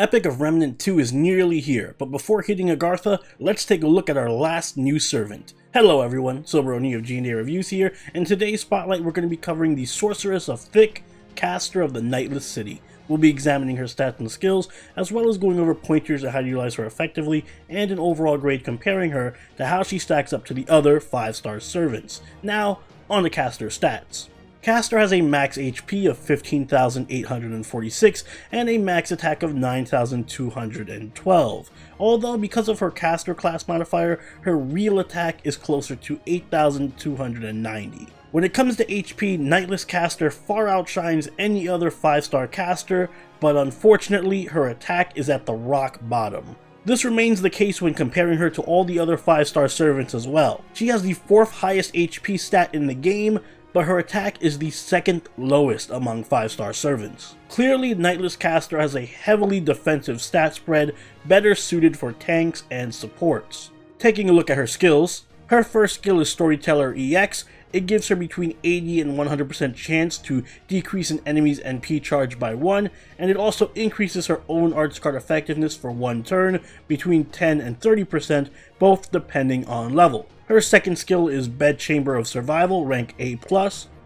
Epic of Remnant 2 is nearly here, but before hitting Agartha, let's take a look at our last new servant. Hello everyone, Soberoni of G&A Reviews here, and in today's spotlight we're going to be covering the Sorceress of THICC, caster of the Nightless city. We'll be examining her stats and skills, as well as going over pointers on how to utilize her effectively, and an overall grade comparing her to how she stacks up to the other 5-star servants. Now, on the caster stats. Caster has a max HP of 15,846 and a max attack of 9,212, although because of her caster class modifier, her real attack is closer to 8,290. When it comes to HP, Nightless caster far outshines any other 5-star caster, but unfortunately her attack is at the rock bottom. This remains the case when comparing her to all the other 5-star servants as well. She has the 4th highest HP stat in the game, but her attack is the 2nd lowest among 5-star servants. Clearly, Nightless caster has a heavily defensive stat spread, better suited for tanks and supports. Taking a look at her skills, her first skill is Storyteller EX. It gives her between 80 and 100% chance to decrease an enemy's NP charge by 1, and it also increases her own arts card effectiveness for 1 turn between 10 and 30%, both depending on level. Her second skill is Bedchamber of Survival, rank A+.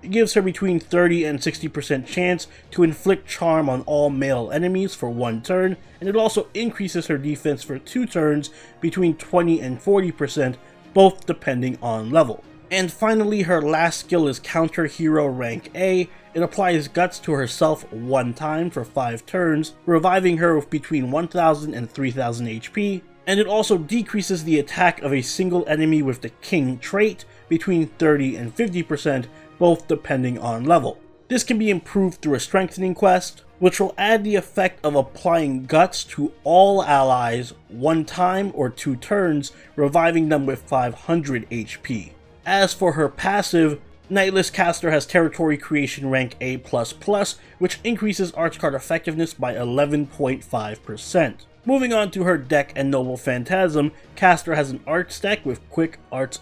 It gives her between 30 and 60% chance to inflict charm on all male enemies for 1 turn, and it also increases her defense for 2 turns between 20 and 40%, both depending on level. And finally, her last skill is Counter Hero rank A. It applies Guts to herself 1 time for 5 turns, reviving her with between 1,000 and 3,000 HP, and it also decreases the attack of a single enemy with the King trait between 30 and 50%, both depending on level. This can be improved through a strengthening quest, which will add the effect of applying Guts to all allies 1 time or 2 turns, reviving them with 500 HP. As for her passive, Nightless caster has Territory Creation rank A++, which increases arts card effectiveness by 11.5%. Moving on to her deck and Noble Phantasm, caster has an Arts deck with Quick Arts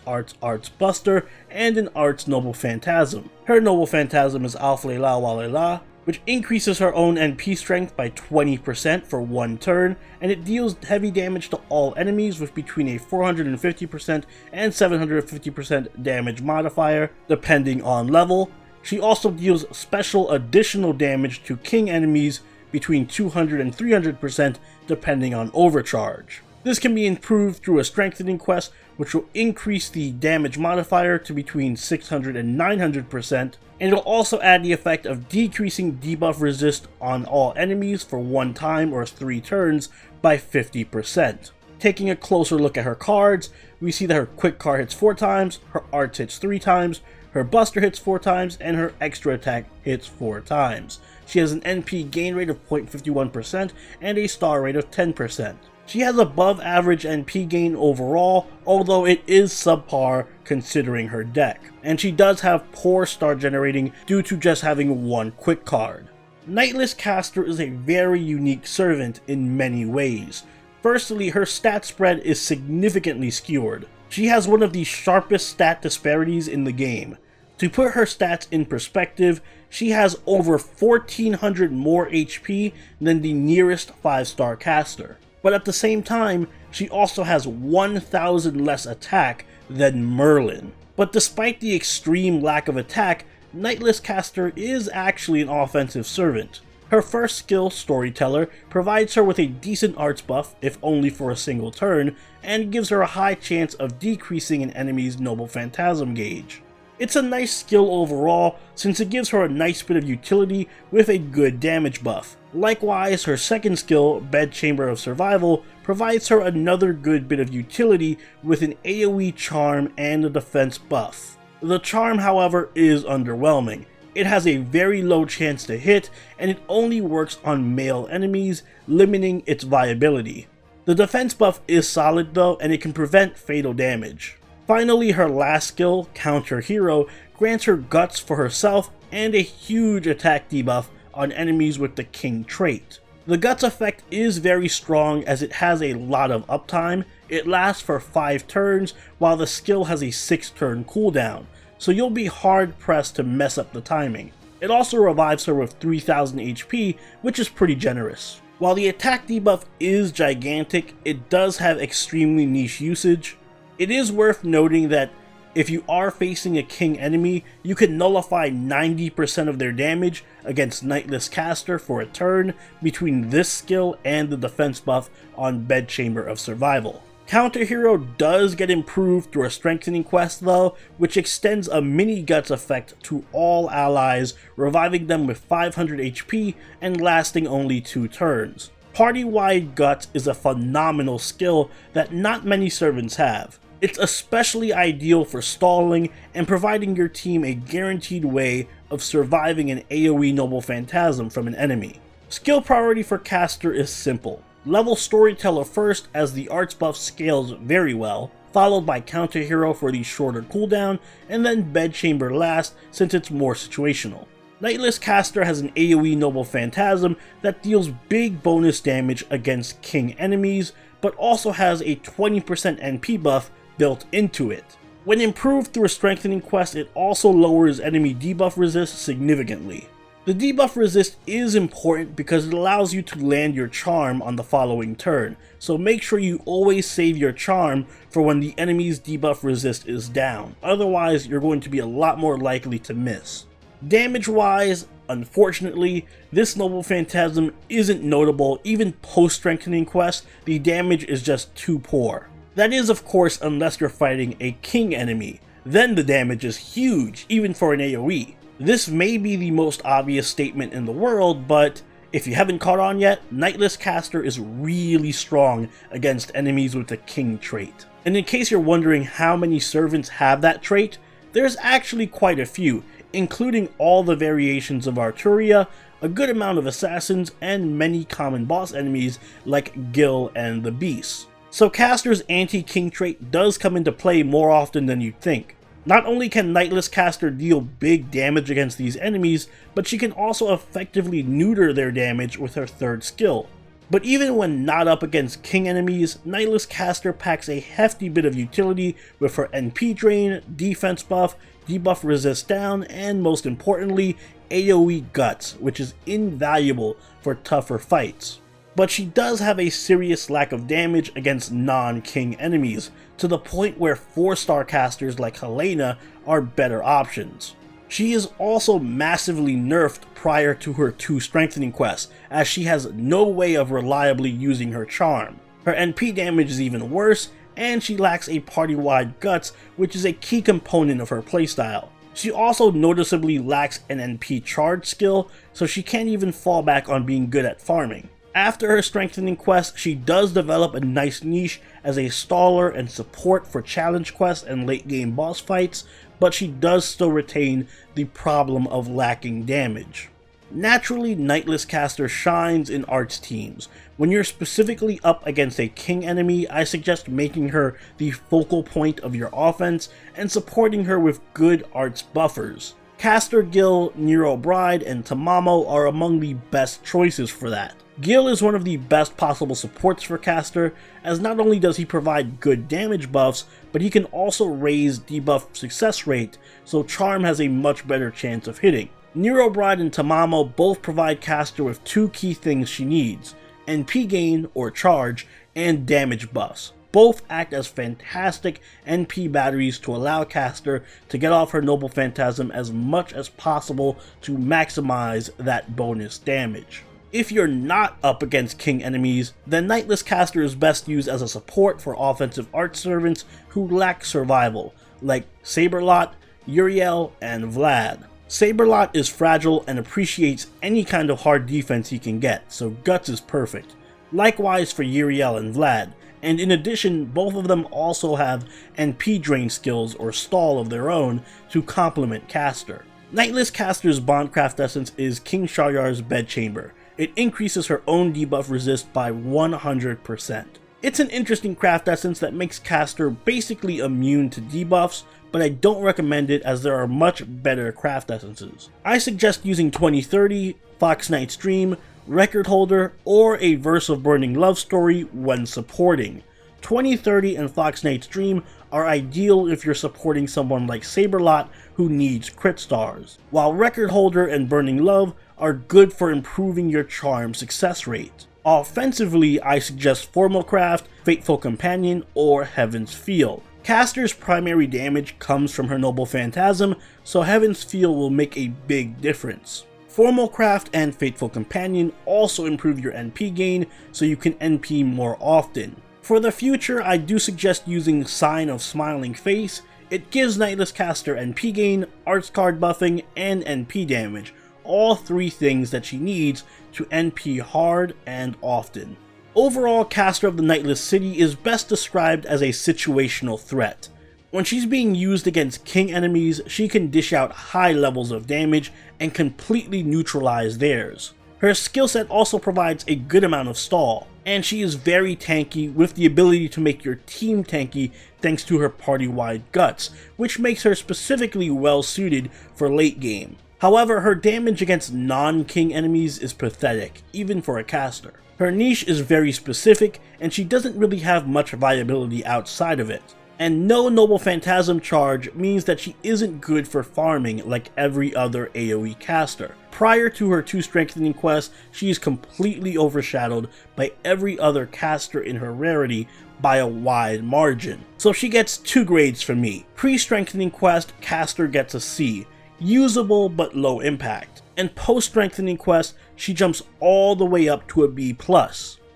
Buster and an Arts Noble Phantasm. Her Noble Phantasm is Alpha Lela Walela, which increases her own NP strength by 20% for 1 turn, and it deals heavy damage to all enemies with between a 450% and 750% damage modifier, depending on level. She also deals special additional damage to king enemies between 200 and 300%, depending on overcharge. This can be improved through a strengthening quest, which will increase the damage modifier to between 600 and 900%, and it'll also add the effect of decreasing debuff resist on all enemies for 1 time or 3 turns by 50%. Taking a closer look at her cards, we see that her quick card hits 4 times, her arts hits 3 times, her buster hits 4 times, and her extra attack hits 4 times. She has an NP gain rate of 0.51% and a star rate of 10%. She has above average NP gain overall, although it is subpar considering her deck, and she does have poor star generating due to just having 1 quick card. Nightless caster is a very unique servant in many ways. Firstly, her stat spread is significantly skewed. She has one of the sharpest stat disparities in the game. To put her stats in perspective, she has over 1,400 more HP than the nearest 5-star caster. But at the same time, she also has 1,000 less attack than Merlin. But despite the extreme lack of attack, Nightless caster is actually an offensive servant. Her first skill, Storyteller, provides her with a decent arts buff, if only for a single turn, and gives her a high chance of decreasing an enemy's Noble Phantasm gauge. It's a nice skill overall, since it gives her a nice bit of utility with a good damage buff. Likewise, her second skill, Bedchamber of Survival, provides her another good bit of utility with an AoE charm and a defense buff. The charm, however, is underwhelming. It has a very low chance to hit, and it only works on male enemies, limiting its viability. The defense buff is solid though, and it can prevent fatal damage. Finally, her last skill, Counter Hero, grants her Guts for herself and a huge attack debuff on enemies with the King trait. The Guts effect is very strong as it has a lot of uptime. It lasts for 5 turns while the skill has a 6-turn cooldown, so you'll be hard pressed to mess up the timing. It also revives her with 3,000 HP, which is pretty generous. While the attack debuff is gigantic, it does have extremely niche usage. It is worth noting that if you are facing a king enemy, you can nullify 90% of their damage against Nightless Caster for a turn between this skill and the defense buff on Bedchamber of Survival. Counter Hero does get improved through a strengthening quest though, which extends a mini guts effect to all allies, reviving them with 500 HP and lasting only 2 turns. Party-wide guts is a phenomenal skill that not many servants have. It's especially ideal for stalling and providing your team a guaranteed way of surviving an AoE Noble Phantasm from an enemy. Skill priority for caster is simple. Level Storyteller first, as the arts buff scales very well, followed by Counter Hero for the shorter cooldown, and then Bedchamber last since it's more situational. Nightless Caster has an AoE Noble Phantasm that deals big bonus damage against king enemies, but also has a 20% NP buff built into it. When improved through a strengthening quest, it also lowers enemy debuff resist significantly. The debuff resist is important because it allows you to land your charm on the following turn, so make sure you always save your charm for when the enemy's debuff resist is down, otherwise you're going to be a lot more likely to miss. Damage wise, unfortunately, this Noble Phantasm isn't notable. Even post strengthening quest, the damage is just too poor. That is, of course, unless you're fighting a king enemy, then the damage is huge, even for an AoE. This may be the most obvious statement in the world, but if you haven't caught on yet, Nightless Caster is really strong against enemies with the king trait. And in case you're wondering how many servants have that trait, there's actually quite a few, including all the variations of Arturia, a good amount of assassins, and many common boss enemies like Gil and the Beasts. So Caster's anti-king trait does come into play more often than you'd think. Not only can Nightless Caster deal big damage against these enemies, but she can also effectively neuter their damage with her third skill. But even when not up against king enemies, Nightless Caster packs a hefty bit of utility with her NP drain, defense buff, debuff resist down, and most importantly, AoE guts, which is invaluable for tougher fights. But she does have a serious lack of damage against non-king enemies, to the point where 4-star casters like Helena are better options. She is also massively nerfed prior to her 2 strengthening quests, as she has no way of reliably using her charm. Her NP damage is even worse, and she lacks a party-wide guts, which is a key component of her playstyle. She also noticeably lacks an NP charge skill, so she can't even fall back on being good at farming. After her strengthening quest, she does develop a nice niche as a staller and support for challenge quests and late game boss fights, but she does still retain the problem of lacking damage. Naturally, Nightless Caster shines in arts teams. When you're specifically up against a king enemy, I suggest making her the focal point of your offense and supporting her with good arts buffers. Caster Gil, Nero Bride, and Tamamo are among the best choices for that. Gil is one of the best possible supports for Caster, as not only does he provide good damage buffs, but he can also raise debuff success rate, so Charm has a much better chance of hitting. Nero Bride and Tamamo both provide Caster with 2 key things she needs: NP gain, or charge, and damage buffs. Both act as fantastic NP batteries to allow Caster to get off her Noble Phantasm as much as possible to maximize that bonus damage. If you're not up against king enemies, then Nightless Caster is best used as a support for offensive art servants who lack survival, like Saberlot, Uriel, and Vlad. Saberlot is fragile and appreciates any kind of hard defense he can get, so Guts is perfect. Likewise for Uriel and Vlad, and in addition, both of them also have NP drain skills or stall of their own to complement Caster. Nightless Caster's Bondcraft Essence is King Sharyar's Bedchamber. It increases her own debuff resist by 100%. It's an interesting craft essence that makes Caster basically immune to debuffs, but I don't recommend it as there are much better craft essences. I suggest using 2030, Fox Knight's Dream, Record Holder, or a Verse of Burning Love Story when supporting. 2030 and Fox Knight's Dream are ideal if you're supporting someone like Saberlot who needs crit stars, while Record Holder and Burning Love are good for improving your charm success rate. Offensively, I suggest Formalcraft, Fateful Companion, or Heaven's Feel. Caster's primary damage comes from her Noble Phantasm, so Heaven's Feel will make a big difference. Formalcraft and Fateful Companion also improve your NP gain, so you can NP more often. For the future, I do suggest using Sign of Smiling Face. It gives Nightless Caster NP gain, arts card buffing, and NP damage, all three things that she needs to NP hard and often. Overall, Caster of the Nightless City is best described as a situational threat. When she's being used against king enemies, she can dish out high levels of damage and completely neutralize theirs. Her skill set also provides a good amount of stall, and she is very tanky with the ability to make your team tanky thanks to her party-wide guts, which makes her specifically well suited for late game. However, her damage against non-king enemies is pathetic, even for a caster. Her niche is very specific, and she doesn't really have much viability outside of it. And no Noble Phantasm charge means that she isn't good for farming like every other AoE caster. Prior to her 2 strengthening quests, she is completely overshadowed by every other caster in her rarity by a wide margin. So she gets 2 grades from me. Pre-strengthening quest, caster gets a C. Usable but low impact, and post-strengthening quest, she jumps all the way up to a B+.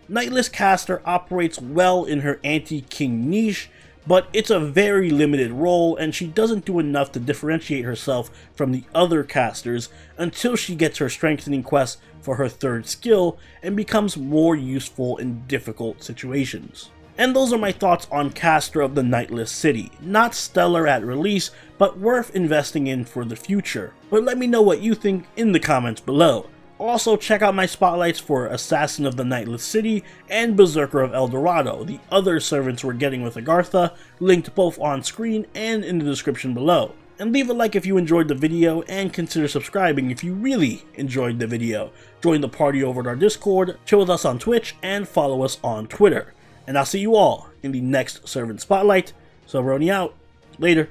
Nightless Caster operates well in her anti-king niche, but it's a very limited role and she doesn't do enough to differentiate herself from the other casters until she gets her strengthening quest for her 3rd skill and becomes more useful in difficult situations. And those are my thoughts on Caster of the Nightless City. Not stellar at release, but worth investing in for the future. But let me know what you think in the comments below. Also, check out my spotlights for Assassin of the Nightless City and Berserker of El Dorado, the other servants we're getting with Agartha, linked both on screen and in the description below. And leave a like if you enjoyed the video, and consider subscribing if you really enjoyed the video. Join the party over at our Discord, chill with us on Twitch, and follow us on Twitter. And I'll see you all in the next Servant Spotlight. Soberoni out. Later.